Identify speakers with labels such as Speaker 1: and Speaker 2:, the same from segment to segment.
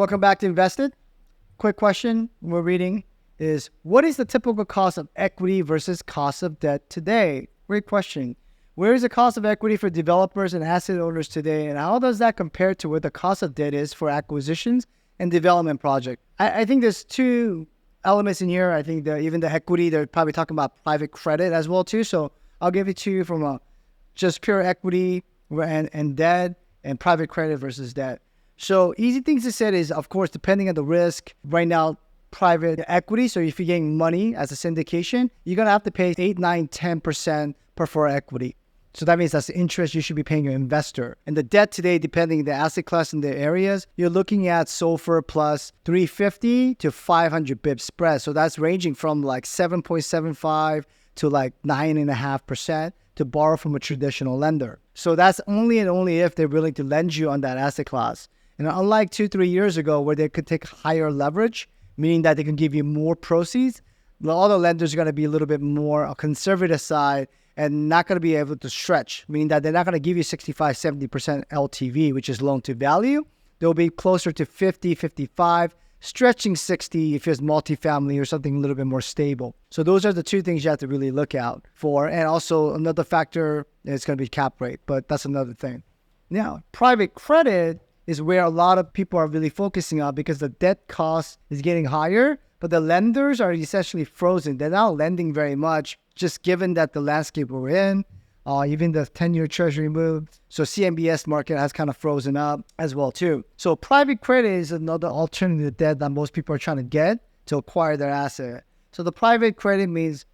Speaker 1: welcome back to Invested. Quick question we're reading is, what is the typical cost of equity versus cost of debt today? Great question. Where is the cost of equity for developers and asset owners today, and how does that compare to what the cost of debt is for acquisitions and development projects? I think there's two elements in here. I think even the equity, they're probably talking about private credit as well too. So I'll give it to you from a just pure equity and debt and private credit versus debt. So easy things to say is, of course, depending on the risk. Right now, private equity, so if you're getting money as a syndication, you're going to have to pay 8, 9, 10% preferred equity. So that means that's the interest you should be paying your investor. And the debt today, depending on the asset class and the areas, you're looking at SOFR plus 350 to 500 bip spread. So that's ranging from like 7.75 to like 9.5% to borrow from a traditional lender. So that's only and only if they're willing to lend you on that asset class. And unlike 2-3 years ago where they could take higher leverage, meaning that they can give you more proceeds, all the lenders are going to be a little bit more conservative side and not going to be able to stretch, meaning that they're not going to give you 65, 70% LTV, which is loan to value. They'll be closer to 50, 55, stretching 60 if it's multifamily or something a little bit more stable. So those are the two things you have to really look out for. And also another factor is going to be cap rate, but that's another thing. Now, private credit is where a lot of people are really focusing on because the debt cost is getting higher, but the lenders are essentially frozen. They're not lending very much, just given that the landscape we're in, even the 10-year treasury moved. So CMBS market has kind of frozen up as well too. So private credit is another alternative debt that most people are trying to get to acquire their asset. So the private credit means,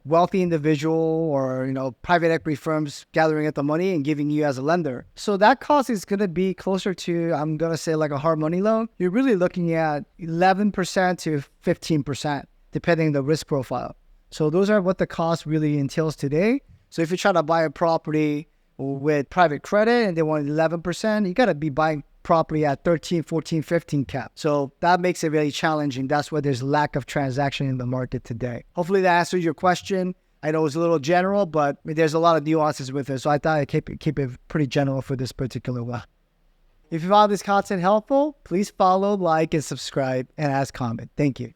Speaker 1: wealthy individual or, private equity firms gathering up the money and giving you as a lender. So that cost is going to be closer to, I'm going to say like a hard money loan. You're really looking at 11% to 15%, depending on the risk profile. So those are what the cost really entails today. So if you try to buy a property with private credit and they want 11%, you got to be buying property at 13, 14, 15 cap. So that makes it really challenging. That's why there's lack of transaction in the market today. Hopefully that answers your question. I know it's a little general, but there's a lot of nuances with it. So I thought I'd keep it pretty general for this particular one. If you found this content helpful, please follow, like, and subscribe, and ask comment. Thank you.